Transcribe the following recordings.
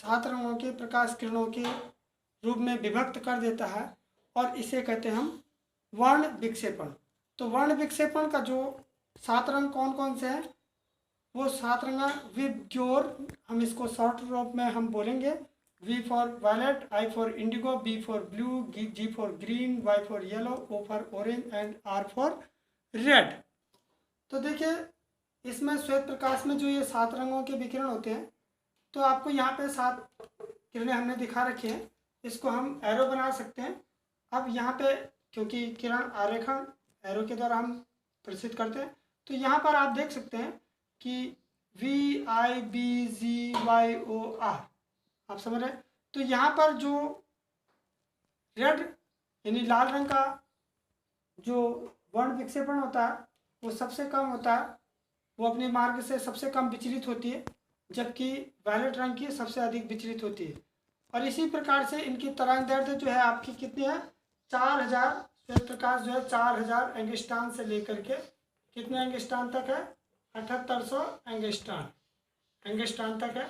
7 रंगों के प्रकाश किरणों के रूप में विभक्त कर देता है और इसे कहते हैं हम वर्ण विक्षेपण। तो वर्ण विक्षेपण का जो 7 रंग कौन कौन से हैं, वो 7 रंग विबग्योर, हम इसको शॉर्ट रूप में हम बोलेंगे V for violet, I for indigo, B for blue, G for green, Y for yellow, O for orange and R for red. तो देखिए इसमें श्वेत प्रकाश में जो ये 7 रंगों के विकिरण होते हैं, तो आपको यहाँ पे 7 किरणें हमने दिखा रखी हैं, इसको हम एरो बना सकते हैं। अब यहाँ पे क्योंकि किरण आरेखण एरो के द्वारा हम प्रदर्शित करते हैं, तो यहाँ पर आप देख सकते हैं कि VIBGYOR, आप समझ रहे हैं। तो यहाँ पर जो रेड यानी लाल रंग का जो वर्ण विक्षेपण होता है वो सबसे कम होता है, वो अपने मार्ग से सबसे कम विचलित होती है, जबकि वायलेट रंग की सबसे अधिक विचलित होती है। और इसी प्रकार से इनकी तरंग दैर्ध्य जो है आपकी कितनी है, 4000, श्वेत प्रकाश जो है 4000 एंगस्ट्रॉम से लेकर के कितने एंगस्ट्रॉम तक है, 7800 एंगस्ट्रॉम तक है।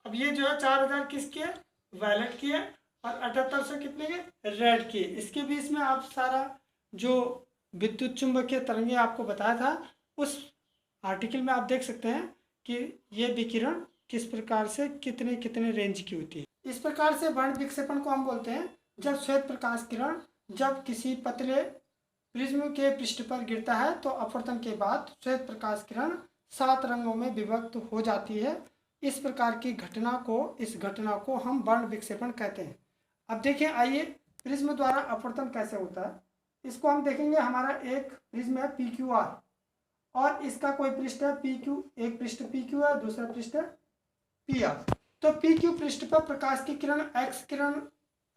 अब ये जो है 4000 किसकी है, वायलेट की है, और 7800 कितने के, रेड की। इसके बीच में आप सारा जो विद्युत चुंबकीय तरंगें आपको बताया था उस आर्टिकल में आप देख सकते हैं कि ये विकिरण किस प्रकार से कितने कितने रेंज की होती है। इस प्रकार से वर्ण विक्षेपण को हम बोलते हैं जब श्वेत प्रकाश किरण जब किसी पतले प्रिज्म के पृष्ठ पर गिरता है तो अपवर्तन के बाद श्वेत प्रकाश किरण 7 रंगों में विभक्त हो जाती है। इस प्रकार की घटना को हम वर्ण विक्षेपण कहते हैं। अब देखिए, आइए प्रिज्म द्वारा अपवर्तन कैसे होता है इसको हम देखेंगे। हमारा एक प्रिज्म है PQR और इसका कोई पृष्ठ है PQ, एक पृष्ठ PQ है, दूसरा पृष्ठ है PR। तो PQ पृष्ठ पर प्रकाश की किरण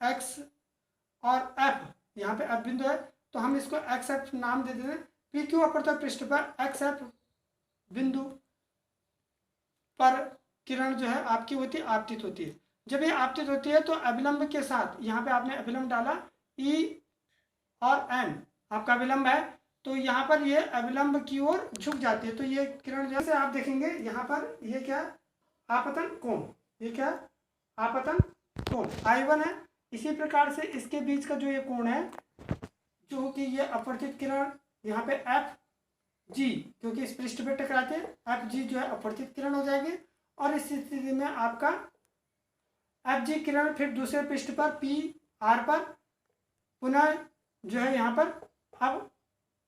X और F, यहाँ पे F बिंदु है तो हम इसको XF नाम दे देते हैं। PQ अपवर्तक पृष्ठ पर XF बिंदु पर किरण जो है आपकी होती है आपतित होती है। जब ये आपतित होती है तो अभिलंब के साथ, यहाँ पे आपने अभिलंब डाला E और N आपका अभिलंब है, तो यहाँ पर ये अभिलंब की ओर झुक जाती है। तो ये किरण जैसे आप देखेंगे यहाँ पर ये क्या है, आपतन कोण, ये क्या है, आपतन कोण I1 है। इसी प्रकार से इसके बीच का जो ये कोण है जो कि ये अपवर्तित किरण यहाँ पे FG, क्योंकि इस पृष्ठ पे टकराते हैं, FG जो है अपवर्तित किरण हो जाएगी। और इस स्थिति में आपका FG किरण फिर दूसरे पृष्ठ पर PR पर पुनः जो है यहाँ पर अब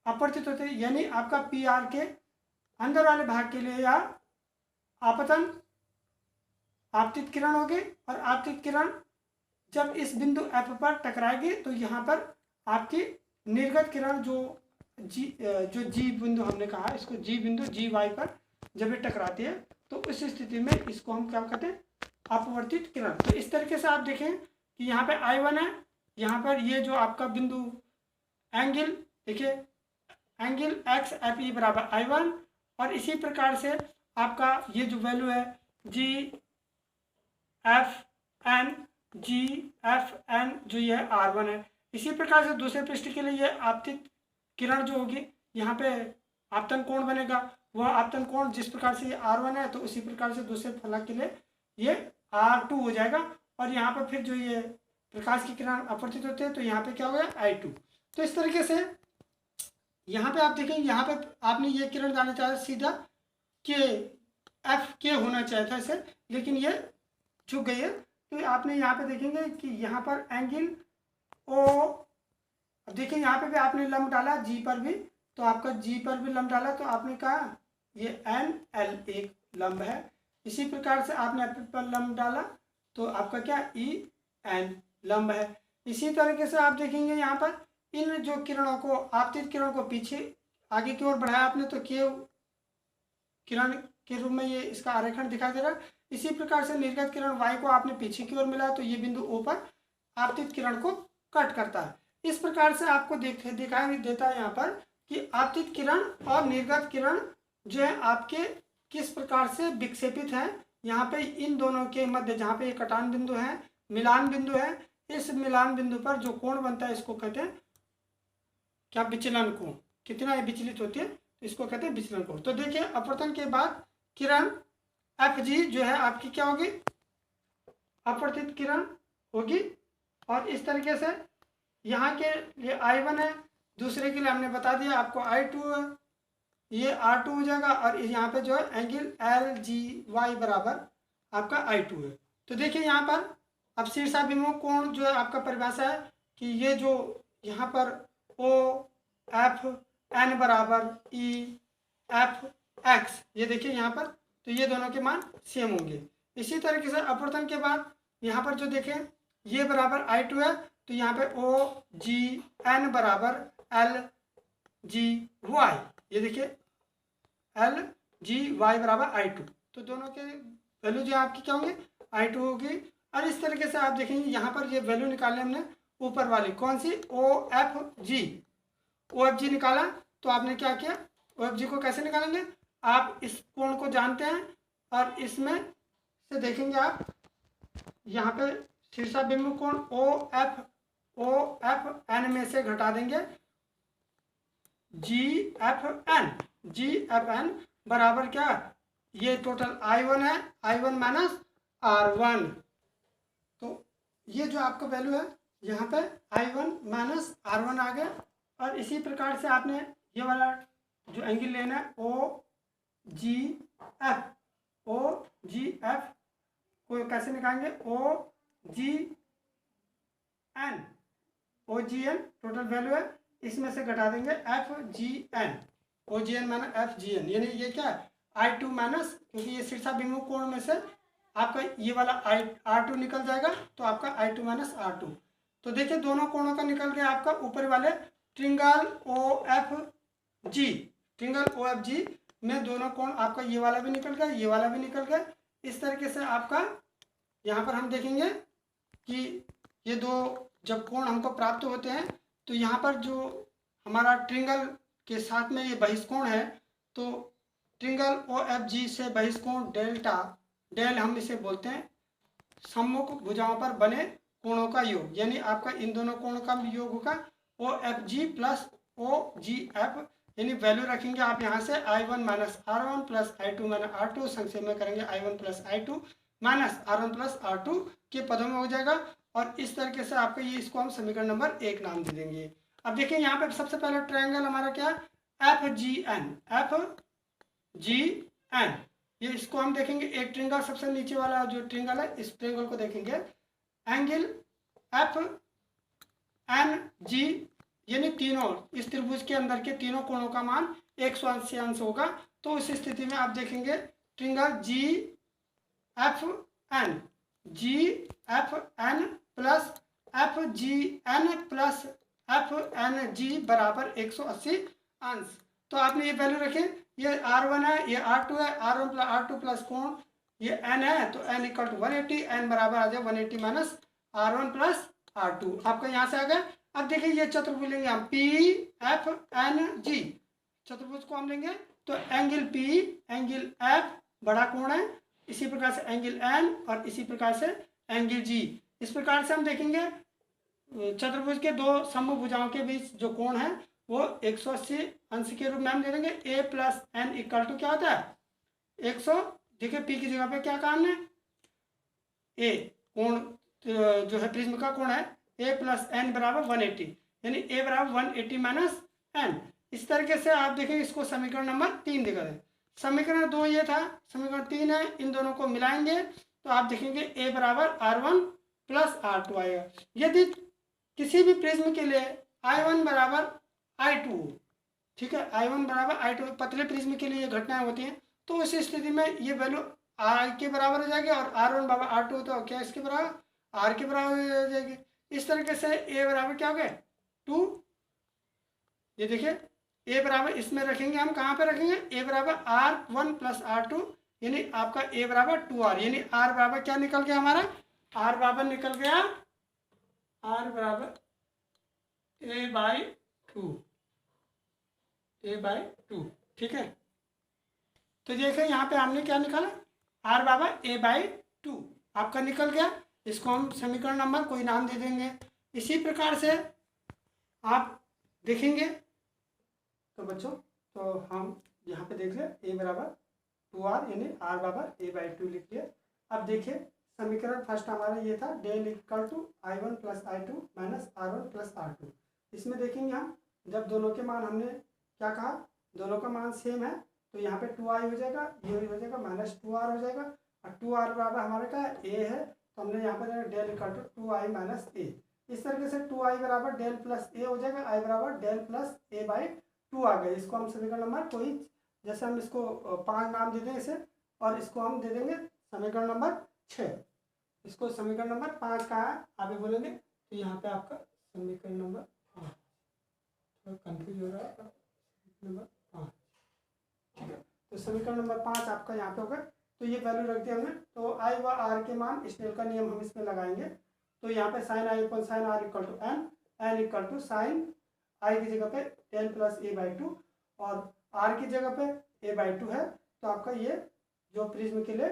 अपवर्तित होते हैं, यानी आपका PR के अंदर वाले भाग के लिए या आपतन आपतित किरण होगी। और आपतित किरण जब इस बिंदु F पर टकराएगी तो यहाँ पर आपकी निर्गत किरण जो G बिंदु हमने कहा, इसको G बिंदु GY पर जब ये टकराती है तो उस स्थिति में इसको हम क्या कहते हैं, अपवर्तित किरण। तो इस तरीके से आप देखें कि यहाँ पे I1 है, यहाँ पर ये जो आपका बिंदु एंगल देखिए, एंगल XFE बराबर I1, और इसी प्रकार से आपका ये जो वैल्यू है GFN जो ये R1 है। इसी प्रकार से दूसरे पृष्ठ के लिए ये आपतित किरण जो होगी, यहाँ पे आपतन कोण बनेगा, वह आपतन कोण जिस प्रकार से ये R1 है तो उसी प्रकार से दूसरे फलक के लिए ये R2 हो जाएगा। और यहाँ पर फिर जो ये प्रकाश की किरण अपवर्तित होते हैं तो यहाँ पे क्या हो गया, I2। तो इस तरीके से यहाँ पे आप देखेंगे, यहाँ पे आपने ये किरण जाना चाहा सीधा FK होना चाहिए था इसे, लेकिन ये झुक गई है। तो आपने यहाँ पे देखेंगे कि यहाँ पर एंगल O, अब देखिए यहाँ पे भी आपने लंब डाला G पर भी, तो आपका G पर भी लंब डाला तो आपने कहा ये NL एक लंब है। इसी प्रकार से आपने F पर लंब डाला तो आपका क्या EN लंब है। इसी तरीके से आप देखेंगे यहाँ पर इन जो किरणों को, आपतित किरण को पीछे आगे की ओर बढ़ाया आपने तो किरण के रूप में ये इसका आरेखण दिखाई दे रहा है। इसी प्रकार से निर्गत किरण Y को आपने पीछे की ओर मिलाया तो ये बिंदु O पर आपतित किरण को कट करता है। इस प्रकार से आपको दिखाई देता है यहाँ पर कि आपतित किरण और निर्गत किरण जो है आपके किस प्रकार से विक्षेपित हैं। यहाँ पे इन दोनों के मध्य जहाँ पे ये कटान बिंदु है, मिलान बिंदु है, इस मिलान बिंदु पर जो कोण बनता है इसको कहते हैं क्या, विचलन कोण। कितना ये विचलित होती है तो इसको कहते हैं विचलन कोण। तो देखिए अपवर्तन के बाद किरण FG जो है आपकी क्या होगी, अपवर्तित किरण होगी। और इस तरीके से यहाँ के लिए I1 है, दूसरे के लिए हमने बता दिया आपको I2 है, ये R2 हो जाएगा। और यहाँ पे जो है एंगल LGY बराबर आपका I2 है। तो देखिए यहाँ पर अब शीर्षाभिमुख कोण जो है आपका परिभाषा है कि ये जो यहाँ पर OFN बराबर EFX, ये देखिए यहाँ पर, तो ये दोनों के मान सेम होंगे। इसी तरीके से अपवर्तन के बाद यहाँ पर जो देखें ये बराबर I2 है, तो यहाँ पे OGN बराबर LGY, ये देखिए LGY बराबर I2, तो दोनों के वैल्यू जो आपकी क्या होंगे I2 होगी। और इस तरीके से आप देखेंगे यहाँ पर ये वैल्यू निकाले हमने ऊपर वाली कौन सी OFG निकाला। तो आपने क्या किया, OFG को कैसे निकालेंगे, आप इस कोण को जानते हैं और इसमें से देखेंगे आप यहाँ पे शीर्षाभिमुख कोण OFN में से घटा देंगे GFN बराबर क्या, ये टोटल I1 है, I1 माइनस R1। तो ये जो आपका वैल्यू है यहाँ पे I1 माइनस R1 आ गया। और इसी प्रकार से आपने ये वाला जो एंगल लेना है OGF को कैसे निकालेंगे, OGN टोटल वैल्यू है, इसमें से घटा देंगे FGN, OGN माइनस FGN, यानी ये क्या है I2 माइनस, क्योंकि ये शीर्षाभिमुख कोण में से आपका ये वाला R2 निकल जाएगा, तो आपका I2 माइनस R2। तो देखिए दोनों कोणों का निकल गया आपका ऊपर वाले ट्रिंगल OFG में दोनों कोण आपका ये वाला भी निकल गया, ये वाला भी निकल गया। इस तरीके से आपका यहाँ पर हम देखेंगे कि ये दो जब कोण हमको प्राप्त होते हैं तो यहाँ पर जो हमारा ट्रिंगल के साथ में ये बहिष्कोण है, तो ट्रिंगल OFG से बहिष्कोण डेल हम इसे बोलते हैं सम्मुख भुजाओं पर बने कोणों का योग, यानी आपका इन दोनों कोणों का योग होगा OFG प्लस OGF, यानी वैल्यू रखेंगे आप यहाँ से I1 minus R1 plus I2 minus R2, संक्षेप में करेंगे I1 plus I2 minus R1 plus R2 के पदों में हो जाएगा। और इस तरीके से आपका ये इसको हम समीकरण नंबर 1 नाम दे देंगे। अब देखिए यहाँ पे सबसे पहले ट्रायंगल हमारा क्या FGN, ये इसको हम देखेंगे एक ट्रिंगल, सबसे नीचे वाला जो ट्रिंगल है इस ट्रिंगल को देखेंगे एंगल FNG, यानी तीनों इस त्रिभुज के अंदर के तीनों कोणों का मान 180 अंश होगा। तो उस स्थिति में आप देखेंगे ट्रिंगल GFN प्लस FGN बराबर 180 अंश। तो आपने ये वैल्यू रखे, ये R1 है, ये R2 है, R1 प्लस R2 प्लस कोण ये N है, तो N इक्वल टू 180, N बराबर आ जाए 180 माइनस R1 प्लस R2, आपका यहाँ से आ गया। अब देखिए ये चतुर्भुज लेंगे हम PFNG, चतुर्भुज को हम लेंगे तो एंगल P, एंगल F बड़ा कोण है, इसी प्रकार से एंगल N और इसी प्रकार से एंगल G। इस प्रकार से हम देखेंगे चतुर्भुज के दो समभुज भुजाओं के बीच जो कोण है वो 180 अंश के रूप में हम दे देंगे। A plus N equal to क्या होता है 100, देखिए P की जगह पे क्या काम है A, कोण जो है प्रिज्म का कोण है A प्लस N बराबर 180, यानी A बराबर 180 माइनस N। इस तरीके से आप देखेंगे इसको समीकरण नंबर 3 दिखा है। समीकरण 2 ये था, समीकरण 3 है, इन दोनों को मिलाएंगे तो आप देखेंगे A बराबर R1 प्लस R2 आएगा। यदि किसी भी प्रिज्म के लिए I1 बराबर I2, ठीक है, I1 बराबर I2, पतले प्रिज्म के लिए ये घटनाएं होती हैं, तो उस स्थिति में ये वैल्यू R के बराबर हो जाएगी और R1 बराबर R2 तो क्या इसके बराबर R के बराबर हो जाएगी। इस तरीके से A बराबर क्या हो गया 2, ये देखिए A बराबर इसमें रखेंगे हम, कहाँ पे रखेंगे A बराबर R1 प्लस R2, यानी आपका A बराबर 2R, यानी R बराबर क्या निकल गया हमारा, R बराबर निकल गया R बराबर A/2, ठीक है। तो देखिए यहाँ पे हमने क्या निकाला R बराबर A/2 आपका निकल गया। इसको हम समीकरण नंबर कोई नाम दे देंगे। इसी प्रकार से आप देखेंगे तो बच्चों, तो हम यहाँ पे देख ले A बराबर 2R, यानी R बराबर A/2 लिख लिया। अब देखिए समीकरण फर्स्ट हमारा ये था, del equal to I1 plus I2 minus R1 plus R2। इसमें देखेंगे हम जब दोनों के मान हमने क्या कहा, दोनों का मान सेम है तो यहाँ पे 2i हो जाएगा, ये हो जाएगा माइनस 2r हो जाएगा, और 2r बराबर हमारे का a है तो हमने यहाँ पर del equal to 2i minus a। इस तरीके से 2i बराबर डेल प्लस a हो जाएगा, i बराबर डेल प्लस a बाई 2 आ गया। इसको हम समीकरण नंबर कोई, जैसे हम इसको 5 नाम दे दें इसे, और इसको हम दे देंगे समीकरण नंबर 6। इसको समीकरण नंबर 5 का है आप बोलेंगे, तो यहाँ पे आपका समीकरण नंबर 5, थोड़ा कंफ्यूज हो रहा है, नंबर 5, ठीक है। तो समीकरण नंबर 5 आपका यहाँ पे होगा। तो ये वैल्यू रख दिया हमने, तो आई व आर के मान स्नेल का नियम हम इसमें लगाएंगे। तो यहाँ पे sine i upon sine r equal to n, n equal to sine i की जगह पे टेन प्लस ए बाई 2 और आर की जगह पे ए बाई 2 है। तो आपका ये जो प्रिज्म के लिए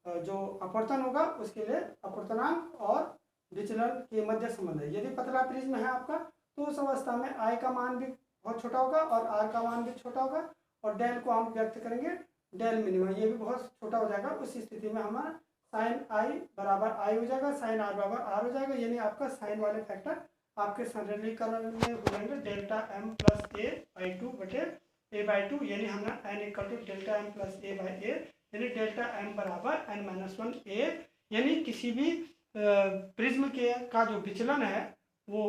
जो अपवर्तन होगा उसके लिए अपवर्तनांक और विचलन के मध्य संबंध है। यदि पतला प्रिज्म है आपका तो उस अवस्था में आई का मान भी बहुत छोटा होगा और आर का मान भी छोटा होगा, और डेल को हम व्यक्त करेंगे डेल मिनिमम, ये भी बहुत छोटा हो जाएगा। उस स्थिति में हमारा साइन आई बराबर आई हो जाएगा, साइन आर बराबर आर हो जाएगा, यानी आपका साइन वाले फैक्टर आपके सरलीकरण में हो जाएंगे delta m plus a by 2 बटे ए बाई 2, यानी हमने n equal to delta m plus a by a, यानी डेल्टा एम बराबर एन माइनस 1 ए। यानी किसी भी प्रिज्म के का जो विचलन है वो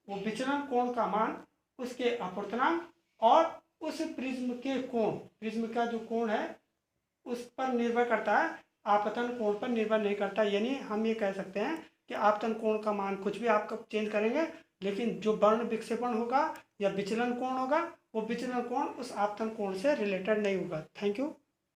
विचलन कोण का मान उसके अपवर्तनांक और उस प्रिज्म के कोण, प्रिज्म का जो कोण है उस पर निर्भर करता है, आपतन कोण पर निर्भर नहीं करता। यानी हम ये कह सकते हैं कि आपतन कोण का मान कुछ भी आप चेंज करेंगे, लेकिन जो वर्ण विक्षेपण होगा या विचलन कोण होगा वो विचलन कोण उस आपतन कोण से रिलेटेड नहीं होगा। Thank you.